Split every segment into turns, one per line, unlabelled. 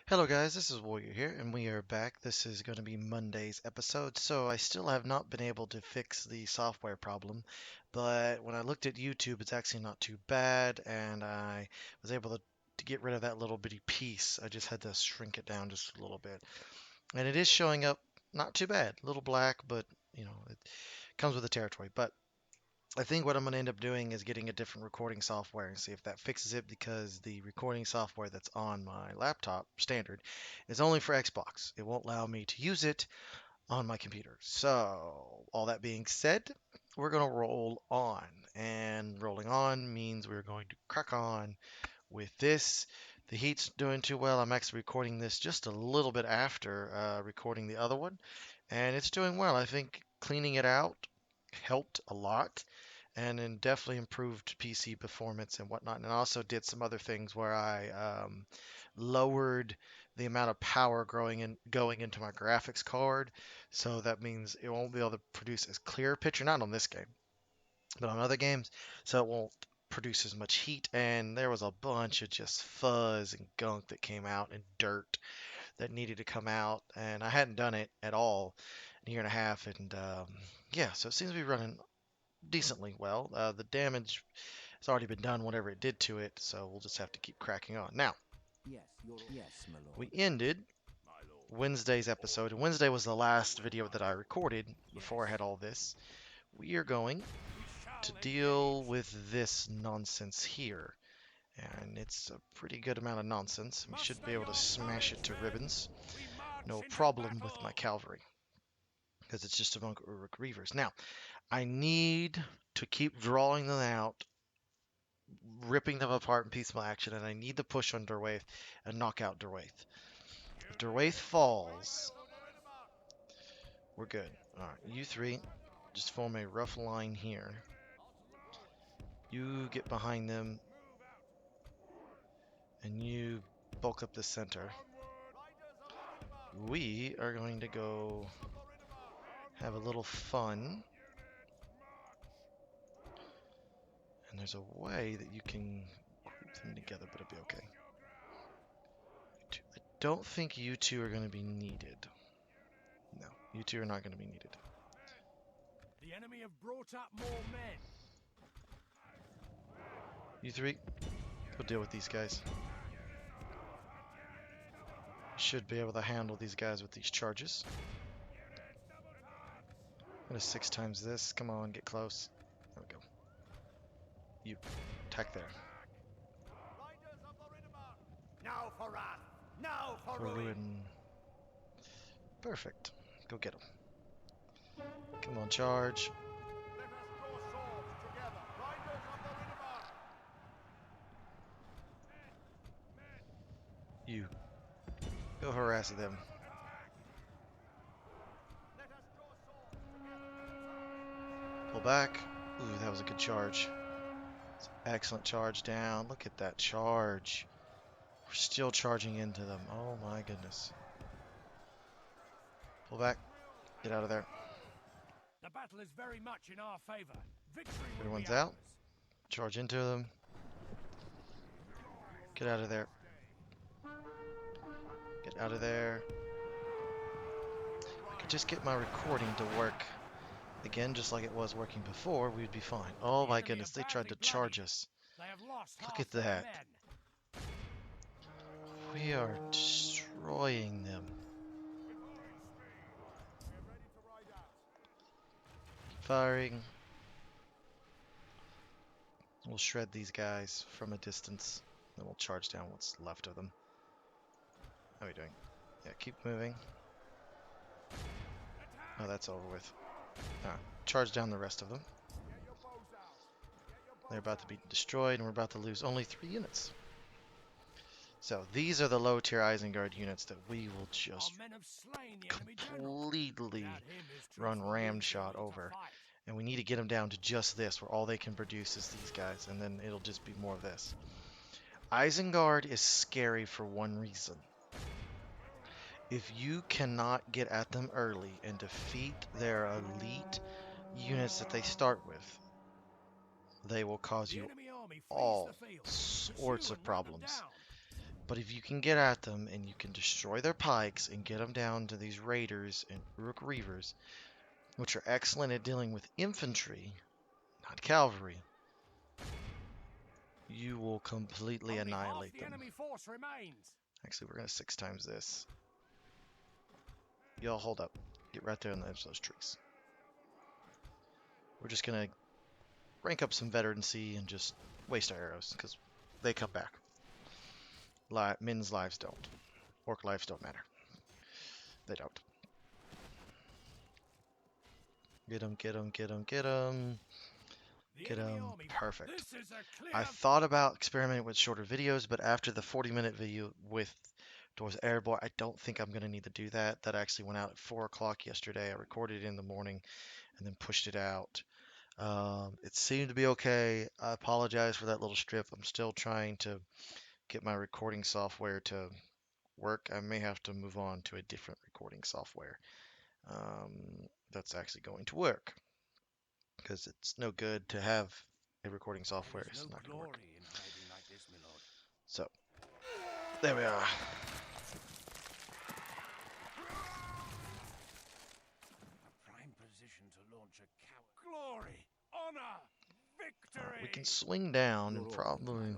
Hello guys, this is Warrior here, and we are back. This is going to be Monday's episode, so I still have not been able to fix the software problem, but when I looked at YouTube, it's actually not too bad, and I was able to get rid of that little bitty piece. I just had to shrink it down just a little bit, and it is showing up not too bad. A little black, but it comes with the territory. But I think what I'm going to end up doing is getting a different recording software and see if that fixes it because the recording software that's on my laptop, standard, is only for Xbox. It won't allow me to use it on my computer. So, all that being said, we're going to roll on. And rolling on means we're going to crack on with this. The heat's doing too well. I'm actually recording this just a little bit after recording the other one, and it's doing well. I think cleaning it out helped a lot and then definitely improved PC performance and whatnot. And I also did some other things where I lowered the amount of power going into my graphics card, so that means it won't be able to produce as clear a picture. Not on this game, but on other games, so it won't produce as much heat. And there was a bunch of just fuzz and gunk that came out and dirt that needed to come out, and I hadn't done it at all in a year and a half. And yeah, so it seems to be running decently well. The damage has already been done, whatever it did to it, so we'll just have to keep cracking on. Now,
Yes, my
we
lord.
ended Wednesday's episode, and Wednesday was the last video that I recorded before I had all this. We are going to deal with this nonsense here. And it's a pretty good amount of nonsense. We should be able to smash it to ribbons. No problem with my cavalry, because it's just a bunch of Uruk Reavers. Now, I need to keep drawing them out, ripping them apart in piecemeal action, and I need to push on Derwaith and knock out Derwaith. If Derwaith falls, we're good. Alright, you three, just form a rough line here. You get behind them, and you bulk up the center. We are going to go have a little fun. And there's a way that you can group them together, but it'll be okay. I don't think you two are going to be needed. No, you two are not going to be needed.
The enemy have brought up more men.
You three, go deal with these guys. Should be able to handle these guys with these charges. I'm going to 6 times this. Come on, get close. There we go. You, attack there.
Now for wrath. Now for ruin.
Ruin. Perfect. Go get them. Come on, charge.
Let us draw swords together. Riders of the Rinnebar.
You, go harass them.
Let us draw swords together.
Pull back. Ooh, that was a good charge. Excellent charge down. Look at that charge. We're still charging into them. Oh my goodness. Pull back. Get out of there.
The battle is very much in our favor. Victory will
Everyone's
be
out.
ours.
Charge into them. Get out of there. Get out of there. If I could just get my recording to work again, just like it was working before, we'd be fine. Oh
The
my
enemy
goodness,
are
they tried to
badly
charge
bloodied.
us.
They have lost
Look
half
at
their
that.
men.
We are destroying them. Keep firing. We'll shred these guys from a distance. Then we'll charge down what's left of them. How are we doing? Yeah, keep moving. Oh, that's over with. Alright, charge down the rest of them. They're about to be destroyed, and we're about to lose only 3 units. So these are the low tier Isengard units that we will just
Our men have slain the enemy general.
completely
Without him, his troops
run
will lose the
ramshot
will to
over.
fight.
And we need to get them down to just this, where all they can produce is these guys, and then it'll just be more of this. Isengard is scary for one reason. If you cannot get at them early and defeat their elite units that they start with, they will cause
The
you
enemy army flees
all
the field.
sorts
Pursue
of
and run them
problems.
down.
But if you can get at them and you can destroy their pikes and get them down to these raiders and Rook Reavers, which are excellent at dealing with infantry, not cavalry, you will completely
Only half
annihilate
the
them.
enemy force remains.
Actually, we're going to 6 times this. Y'all hold up. Get right there on the edge of those trees. We're just going to rank up some veterancy and just waste our arrows, because they come back. Men's lives don't. Orc lives don't matter. They don't. Get them, get them, get them, get them.
The
Get
enemy
them.
army.
Perfect.
This is a clear.
I thought about experimenting with shorter videos, but after the 40-minute video with towards Erebor, I don't think I'm going to need to do that. That actually went out at 4 o'clock yesterday. I recorded it in the morning and then pushed it out. It seemed to be okay. I apologize for that little strip. I'm still trying to get my recording software to work. I may have to move on to a different recording software that's actually going to work, because it's no good to have a recording software.
There is
It's
no
not going to work.
glory in fighting like this, my lord.
So, there we are.
A prime position to launch a glory, honor, victory.
We can swing down
Your
and
orders, my
probably
lord.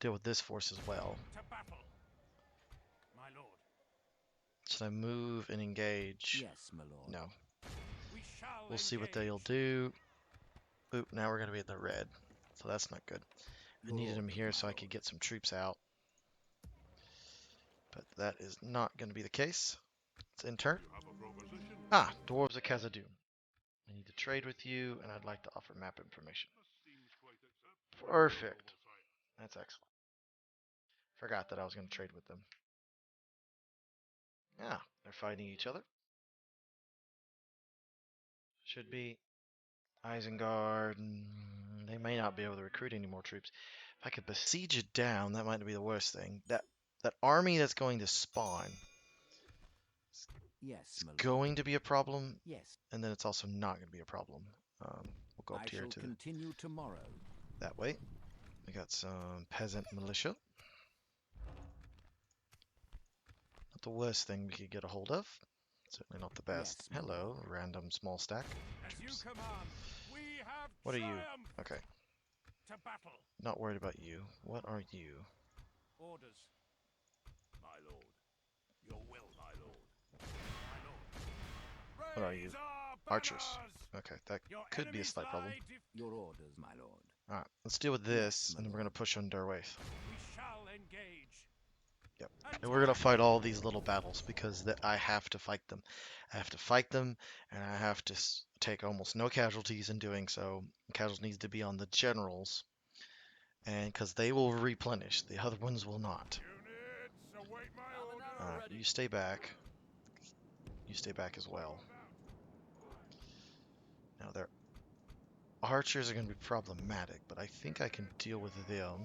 deal with this force as well.
To battle, my lord.
Should I move and engage?
Yes, my lord.
No.
We shall
We'll see what they'll
engage.
do. Oop, now we're going to be in the red. So that's not good. I
Your
needed him
orders,
here
my
so I
lord.
could get some troops out. But that is not going to be the case. It's in turn. Ah, Dwarves of Khazad-dûm. I need to trade with you, and I'd like to offer map information. Perfect. That's excellent. Forgot that I was going to trade with them. Yeah, they're fighting each other. Should be Isengard. They may not be able to recruit any more troops. If I could besiege it down, that might be the worst thing. That army that's going to spawn
Yes,
is
my lord.
going to be a problem,
Yes.
and then it's also not going to be a problem. We'll go up
I
here
shall
to
continue tomorrow.
that way. We got some peasant militia. Not the worst thing we could get a hold of. Certainly not the best.
Yes, my
Hello, random small stack.
As you
Troops.
command, we have
What are you?
triumphed.
Okay,
To battle.
not worried about you. What are you?
Orders. My lord. Your will, my lord. My lord.
What are you?
Raise our
Archers.
banners.
Okay, that
Your
could be a
enemies
slight problem.
lie
Your orders, my lord.
Alright, let's deal with
Yes,
this,
my
and then we're going
lord.
to push on Derwaith.
We shall engage.
Yep. And we're going to fight all these little battles, because I have to fight them. I have to fight them, and I have to take almost no casualties in doing so. Casualties needs to be on the generals, and because they will replenish. The other ones will not.
Units, await my order.
Alright, you stay back. You stay back as well. Now, their archers are going to be problematic, but I think I can deal with them.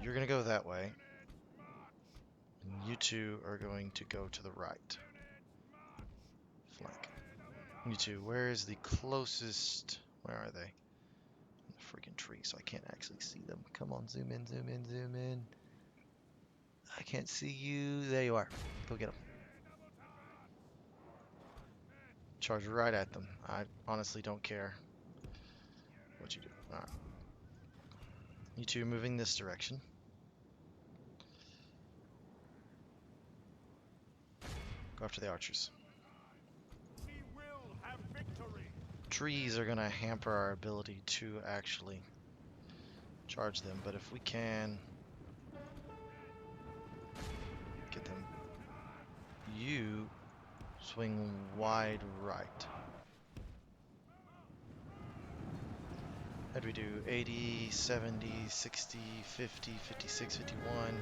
You're going to go that way. And you two are going to go to the right. Flank. You two, where is the closest? Where are they? In the freaking tree, so I can't actually see them. Come on, zoom in, zoom in, zoom in. I can't see you. There you are. Go get them. Charge right at them. I honestly don't care what you do. Alright. You two are moving this direction. Go after the archers.
We will have victory.
Trees are going to hamper our ability to actually charge them, but if we can get them, you swing wide right. How do we do? 80, 70, 60, 50, 56, 51,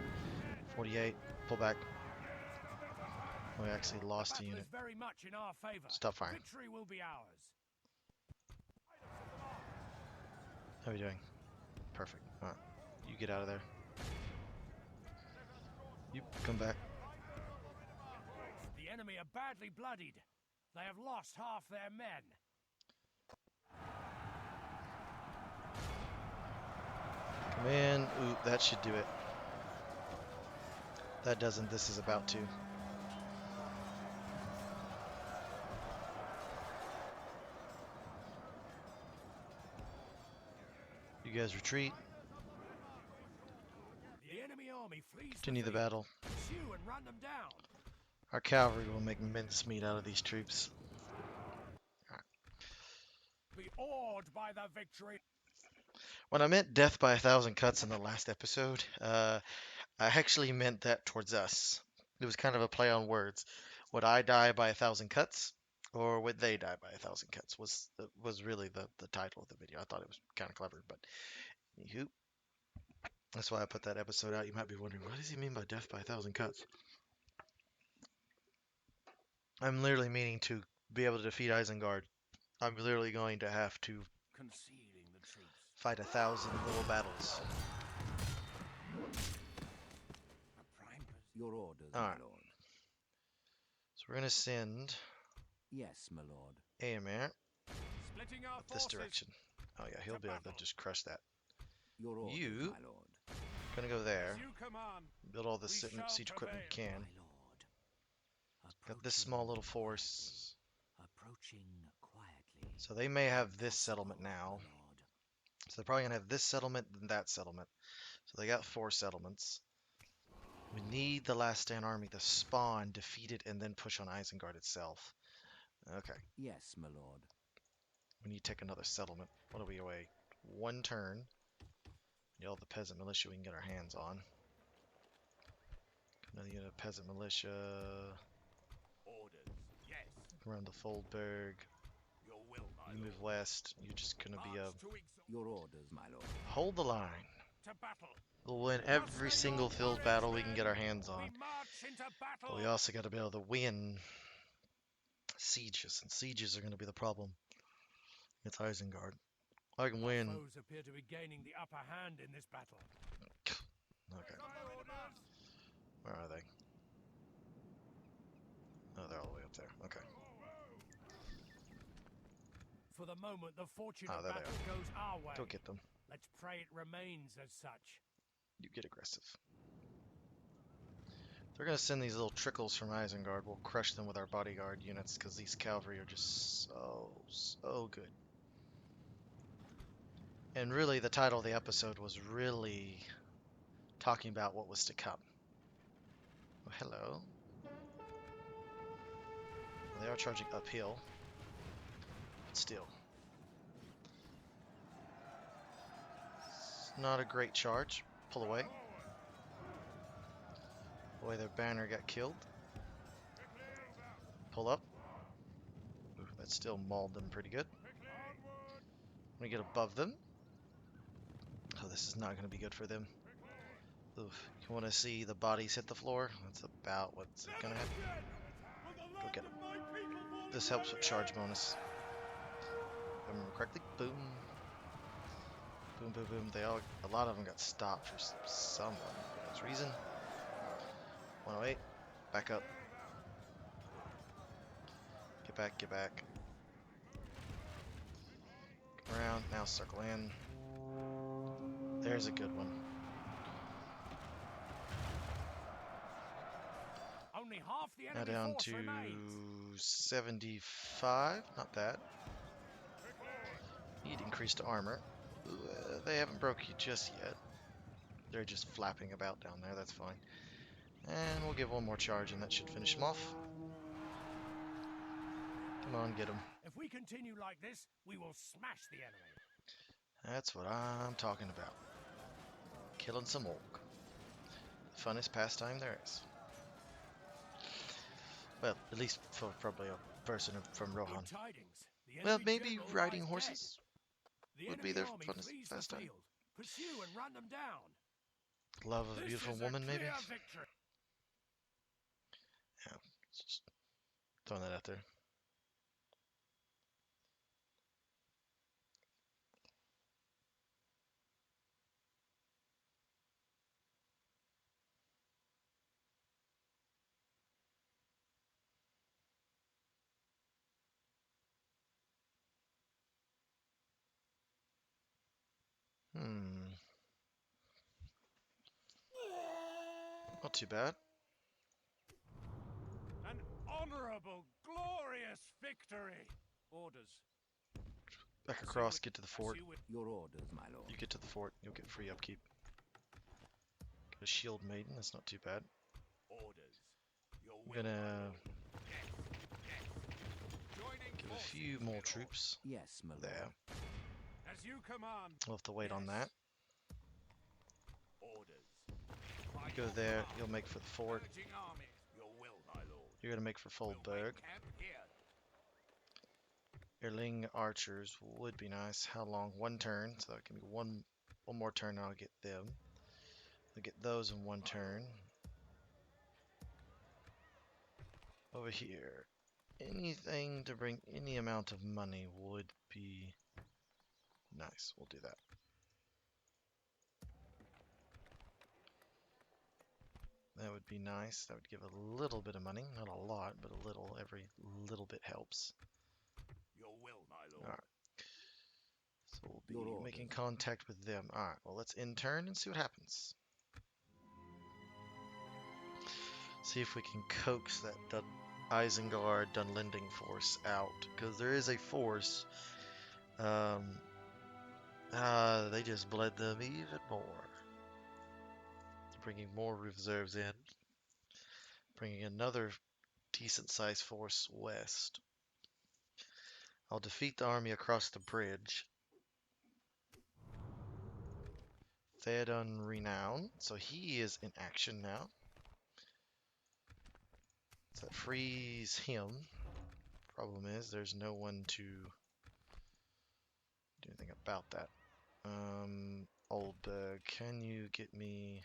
48. Pull back. We actually lost a
Battle
unit.
is very much in our favor.
Stop firing.
Victory will be ours.
How are we doing? Perfect. Alright. You get out of there. You come back.
The enemy are badly bloodied. They have lost half their men.
Come in. Ooh, that should do it. That doesn't. This is about to. You guys retreat.
The enemy army flees the
Continue the
field.
battle.
Pursue and run them down.
Our cavalry will make mincemeat out of these troops.
Be awed by the victory.
When I meant death by 1,000 cuts in the last episode, I actually meant that towards us. It was kind of a play on words. Would I die by 1,000 cuts, or would they die by 1,000 cuts? Was really the title of the video. I thought it was kind of clever, but anywho, that's why I put that episode out. You might be wondering, what does he mean by death by 1,000 cuts? I'm literally meaning to be able to defeat Isengard. I'm literally going to have to
Concealing the troops.
fight 1,000 little battles.
A prime position.
Your orders,
All
my
right.
lord.
So we're gonna send
Yes, my lord.
Aemir
Splitting our
up this
forces.
direction. Oh yeah, he'll be able to just crush that.
Your orders,
You-
my lord.
Gonna go there,
As you command.
build all the
We shall
siege equipment you
prevail.
can.
My lord.
Got this small little force.
Approaching quietly.
So they may have this settlement now.
My lord.
So they're probably gonna have this settlement and that settlement. So they got 4 settlements. We need the Last Stand army to spawn, defeat it, and then push on Isengard itself. Okay,
Yes, my lord.
we need to take another settlement. What are we away? 1 turn. Get all the peasant militia we can get our hands on. Another unit of peasant militia
Orders. Yes.
around the Foldberg.
Your will, my
You move
lord.
west. You're just gonna be a
March to exalt.
Your orders, my lord.
hold the line.
To battle.
We'll win every
Muster
single
your
field
courage,
battle we can
men.
get our hands
We
on.
march into battle.
But we also got to be able to win sieges, and sieges are going to be the problem. It's Isengard. I can
Our
win.
foes appear to be gaining the upper hand in this battle.
Okay, where are they? Oh, they're all the way up there. Okay.
For the moment, the fortune
Oh,
of
there they
battle goes our way.
Go get them.
Let's pray it remains as such.
You get aggressive. They're going to send these little trickles from Isengard. We'll crush them with our bodyguard units because these cavalry are just so good. And really, the title of the episode was really talking about what was to come. Oh, hello. They are charging uphill, but still. It's not a great charge. Pull away. Boy, their banner got killed. Pull up. Ooh, that still mauled them pretty good. We get above them. Oh, this is not going to be good for them. Oof. You want to see the bodies hit the floor? That's about what's going to happen. Go get them. This helps with charge bonus. If I remember correctly. Boom. Boom, boom, boom. A lot of them got stopped for some reason. 108. Back up. Get back, get back. Come around. Now circle in. There's a good one.
Only half the
Now
enemy
down
force
to
remains.
75. Not bad. Need increased armor. Ooh, they haven't broke you just yet. They're just flapping about down there. That's fine. And we'll give one more charge, and that should finish them off. Come on, get them.
If we continue like this, we will smash the enemy.
That's what I'm talking about. Killing some orc. Funnest pastime there is. Well, at least for probably a person from Rohan.
Good tidings. The
Well,
enemy
maybe
general
riding
lies
horses
dead. The
would be
enemy
their
army
funnest
flees the
pastime.
field. Pursue and run them down.
Love of a
This
beautiful
is
woman,
a
maybe?
clear victory.
Yeah, just throwing that out there. Hmm. Not too bad.
Terrible, glorious victory! Orders.
Back across, get to the fort.
Your orders, my lord.
You get to the fort, you'll get free upkeep. Get a shield maiden, that's not too bad.
Orders. Your
I'm
will,
gonna
Joining
give a
forces,
few
my
more
lord.
troops
Yes, my lord.
there.
As you command.
We'll have to wait on that.
Orders.
You go there, you'll make for the fort.
Urging armies. Your will, my lord.
You're gonna make for
We'll
Foldberg.
make camp here.
Erling archers would be nice. How long? One turn, so give me one more turn and I'll get them. I'll get those in one turn. Over here. Anything to bring any amount of money would be nice. We'll do that. That would be nice. That would give a little bit of money. Not a lot, but a little. Every little bit helps.
Your will, my lord.
Alright. So we'll
Your
be
orders.
making contact with them. Alright, well let's in turn and see what happens. See if we can coax that Isengard Dunlending force out. Because there is a force. They just bled them even more. Bringing more reserves in. Bringing another decent sized force west. I'll defeat the army across the bridge. Theoden Renown. So he is in action now. So that frees him. Problem is, there's no one to do anything about that. Oldberg, can you get me...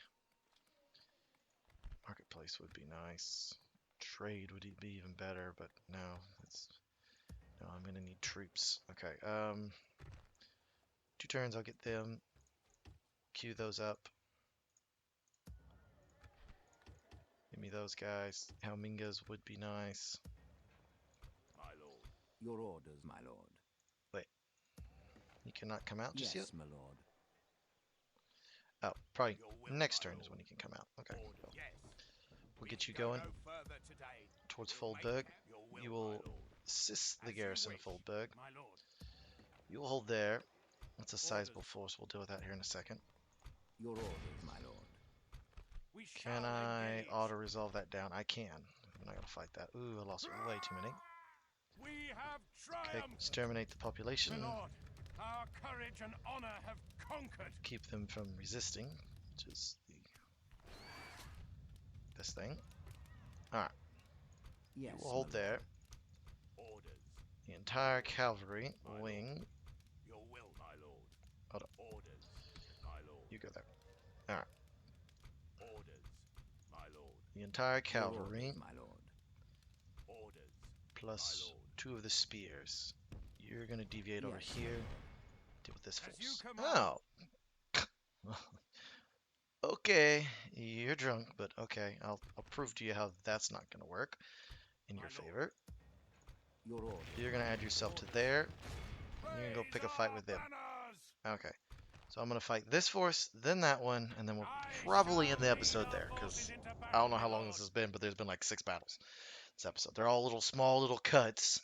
Marketplace would be nice. Trade would be even better, but no, I'm gonna need troops. Okay, 2 turns, I'll get them. Queue those up. Give me those guys. Helmingas would be nice.
My lord.
Your orders, my lord.
Wait. He cannot come out just
Yes,
yet?
my lord.
Oh, probably
Your will,
next
my
turn is when
lord.
he can come out. Okay.
Order.
Well,
Yes.
we'll
We
get you
can go
going
no further today.
towards
We'll make
Foldberg.
camp. Your will,
You
my
will
lord.
assist the
As you
garrison of
wish,
Foldberg.
my lord.
You will hold there. That's a sizable
Orders.
force. We'll deal with that here in a second.
Your orders, my lord.
We
Can
shall
I
engage.
auto-resolve that down? I can. I'm not going to fight that. Ooh, I lost way too many.
We have
Okay,
triumphed.
exterminate the population.
My lord, our courage and honor have conquered.
Keep them from resisting, which is the best thing. Alright,
Yes,
you will hold
my lord.
there.
Orders.
The entire cavalry
My
wing.
Your will, my lord.
Hold up.
Orders, my lord.
You go there. Alright,
Orders, my lord.
the entire
Your
cavalry
orders, my lord.
Orders,
plus
my lord.
2 of the spears. You're going to deviate over
Yes, my
here.
lord.
Deal with this
As you
force.
command.
Oh! Okay, you're drunk, but okay, I'll prove to you how that's not going to work in
My
your
lord.
favor.
Your orders.
You're going to add yourself to there. You're going to go pick a fight with them. Okay, so I'm going to fight this force, then that one, and then we'll probably end the episode there, because I don't know how long this has been, but there's been like 6 battles this episode. They're all little small little cuts.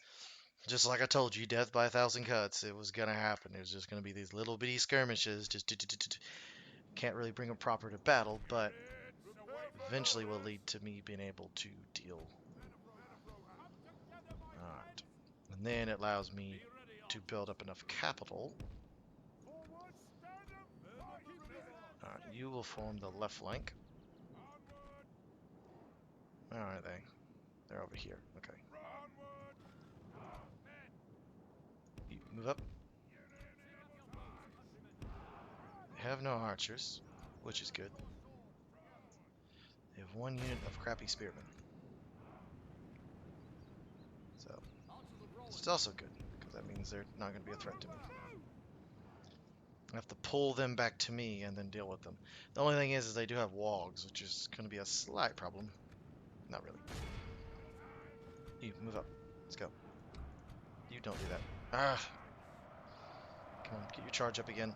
Just like I told you, death by 1,000 cuts. It was going to happen. It was just going to be these little bitty skirmishes. Just can't really bring them proper to battle, but eventually will lead to me being able to deal. Alright. And then it allows me to build up enough capital. Alright, you will form the left flank. Where are they? They're over here. Okay. You move up. They have no archers, which is good. They have 1 unit of crappy spearmen. So, it's also good, because that means they're not going to be a threat to me. I have to pull them back to me and then deal with them. The only thing is they do have wogs, which is going to be a slight problem. Not really. You, move up. Let's go. You don't do that. Ah! Come on, get your charge up again.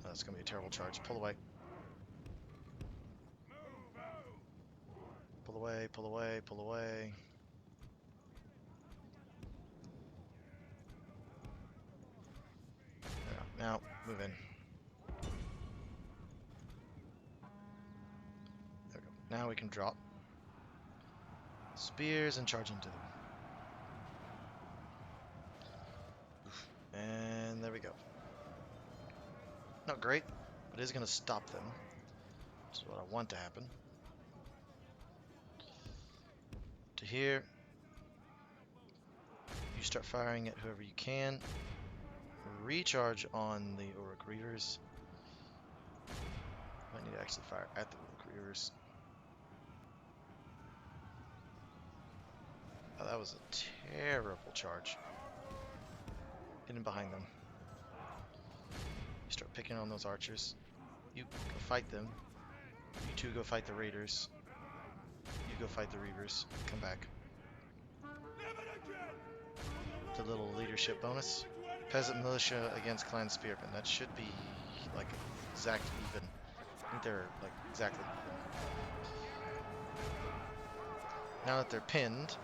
Oh, that's going to be a terrible charge. Pull away. Pull away, pull away, pull away. There, now, move in. There we go. Now we can drop spears and charge into them. And there we go. Not great, but it is going to stop them. That's what I want to happen. To here. You start firing at whoever you can. Recharge on the Uruk Reavers. Might need to actually fire at the Uruk Reavers. Oh, that was a terrible charge. Get in behind them. You start picking on those archers. You go fight them. You two go fight the raiders. You go fight the reavers. Come back. The little leadership bonus. Peasant militia against clan spearmen. That should be like exact even. I think they're like exactly even. Now that they're pinned,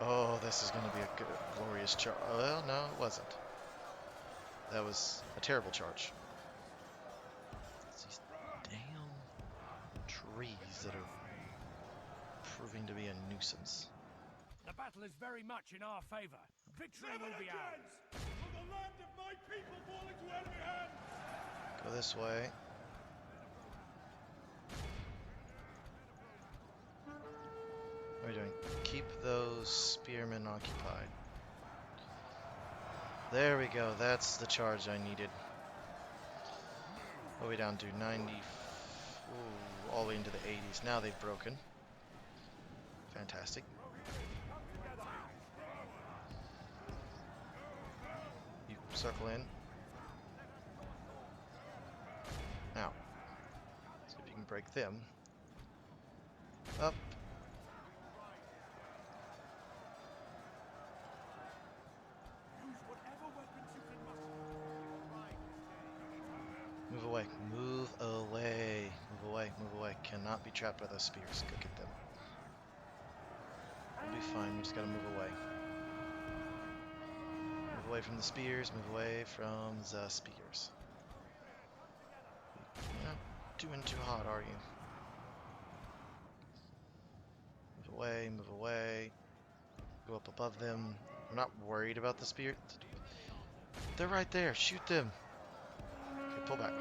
oh, this is going to be a good, glorious charge. Well, no, it wasn't. That was a terrible charge. It's these damn trees that are proving to be a nuisance.
The battle is very much in our favor. Victory will be ours. Will the land of my people fall into enemy hands?
Go this way. What are we doing? Keep those spearmen occupied. There we go. That's the charge I needed. What are we down to? 90. Ooh, all the way into the 80s. Now they've broken. Fantastic. You circle in. Now, see if you can break them. Up. Move away. Move away. Move away. Move away. Cannot be trapped by those spears. Go get them. We'll be fine. We just gotta move away. Move away from the spears. Move away from the spears. You're not doing too hot, are you? Move away. Move away. Go up above them. I'm not worried about the spear. They're right there. Shoot them. Okay, pull back.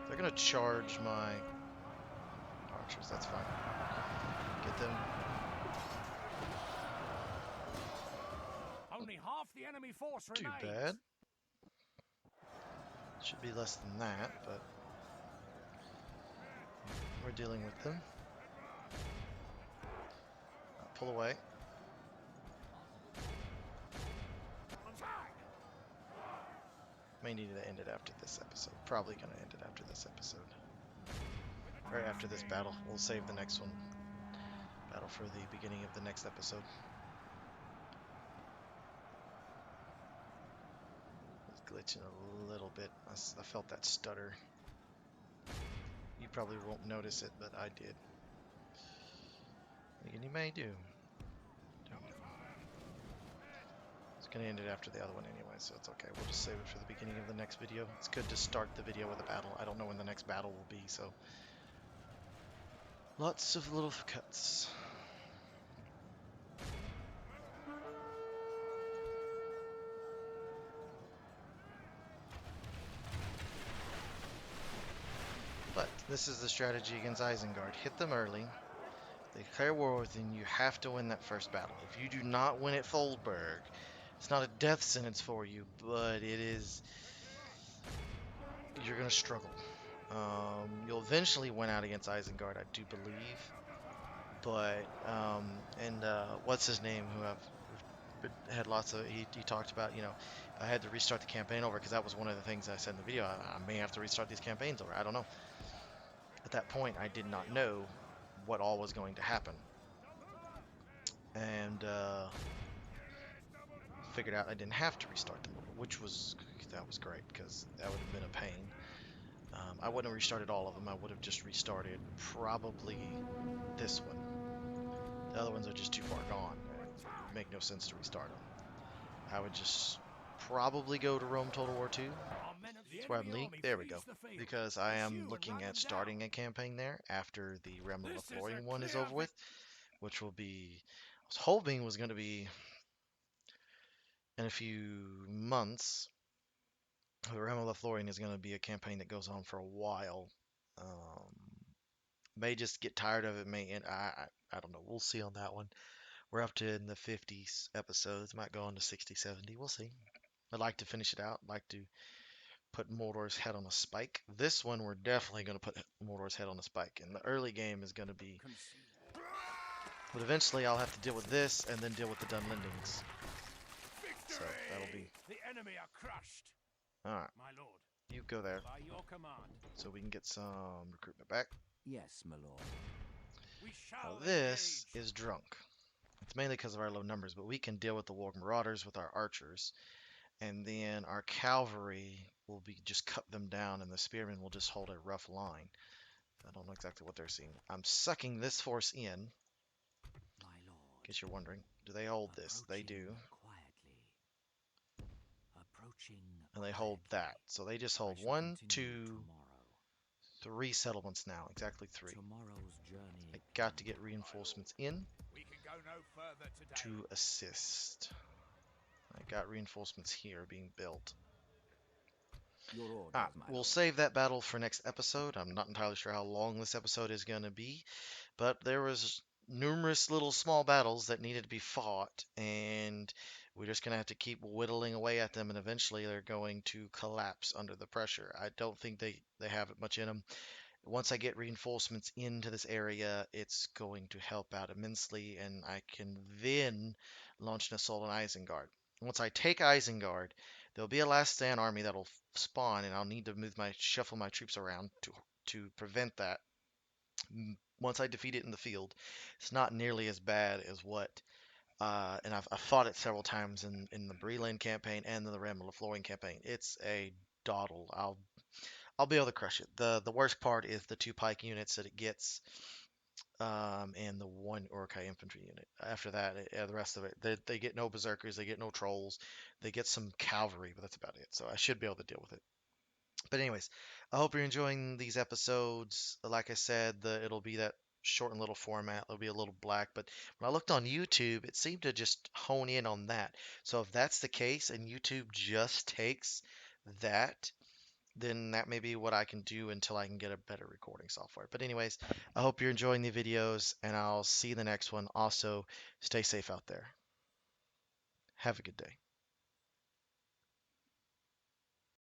They're gonna charge my archers. That's fine. Get them.
Only half the enemy force
Too
remains.
bad. Should be less than that, but we're dealing with them. Pull away. May need to end it after this episode. Probably gonna end it after this episode. Or after this battle. We'll save the next one. Battle for the beginning of the next episode. It's glitching a little bit. I felt that stutter. You probably won't notice it, but I did. And you may do. Don't know. It's gonna end it after the other one anyway, so it's okay. We'll just save it for the beginning of the next video. It's good to start the video with a battle. I don't know when the next battle will be, so lots of little cuts. But this is the strategy against Isengard. Hit them early. They declare war within you. You have to win that first battle. If you do not win at Foldberg, it's not a death sentence for you, but it is. You're gonna struggle. You'll eventually win out against Isengard, I do believe. But what's his name? Who I've had lots of. He talked about, you know, I had to restart the campaign over because that was one of the things I said in the video. I may have to restart these campaigns over. I don't know. At that point, I did not know what all was going to happen, and figured out I didn't have to restart them, which was that was great because that would have been a pain. I wouldn't have restarted all of them. I would have just restarted probably this one. The other ones are just too far gone. It would make no sense to restart them. I would just probably go to Rome Total War 2.
Our men of the
That's where I'm
enemy
leaning.
army
There we
freeze
go.
the field.
Because I am
Pursue and
looking
run
at
'em
starting
down.
a campaign there after the Realm of
This is a
Lothlorien one is
clear
over with, which will be, I was hoping was going to be in a few months. The Realm of Lothlorien is going to be a campaign that goes on for a while. Um, may just get tired of it. May end. I don't know. We'll see on that one. We're up to in the 50s episodes. Might go on to 60, 70. We'll see. I'd like to finish it out. I'd like to put Mordor's head on a spike. This one, we're definitely going to put Mordor's head on a spike. And the early game is going to be.
Conceal.
But eventually, I'll have to deal with this and then deal with the Dunlendings. So that'll be.
The enemy are crushed.
All right.
My lord.
You go there
By your command.
so we can get some recruitment back.
Yes, my lord.
We
Now
shall
this
engage.
is drunk. It's mainly because of our low numbers, but we can deal with the Warg Marauders with our archers. And then our cavalry will be just cut them down, and the spearmen will just hold a rough line. I don't know exactly what they're seeing. I'm sucking this force in.
My lord.
In case you're wondering, do they hold this? They do,
Quietly. Approaching.
and they hold that. So they just hold 1, 2, 3 settlements now. Exactly 3.
Tomorrow's journey.
I got to get reinforcements in
We can go no further today.
to assist. I got reinforcements here being built.
Your orders, my
We'll
lord.
save that battle for next episode. I'm not entirely sure how long this episode is going to be, but there was numerous little small battles that needed to be fought, and we're just going to have to keep whittling away at them, and eventually they're going to collapse under the pressure. I don't think they have it much in them. Once I get reinforcements into this area, it's going to help out immensely, and I can then launch an assault on Isengard. Once I take Isengard, there'll be a last stand army that'll spawn, and I'll need to shuffle my troops around to prevent that. Once I defeat it in the field, it's not nearly as bad as what. And I've fought it several times in the Breland campaign and the Realm of Lothlorien campaign. It's a dawdle. I'll be able to crush it. The worst part is the 2 pike units that it gets, and the 1 Uruk-hai infantry unit. After that, the rest of it, they get no berserkers, they get no trolls, they get some cavalry, but that's about it. So I should be able to deal with it. But anyways, I hope you're enjoying these episodes. Like I said, it'll be that short and little format. It'll be a little black, but when I looked on YouTube, it seemed to just hone in on that. So if that's the case and YouTube just takes that, then that may be what I can do until I can get a better recording software. But anyways, I hope you're enjoying the videos, and I'll see you in the next one. Also, stay safe out there. Have a good day.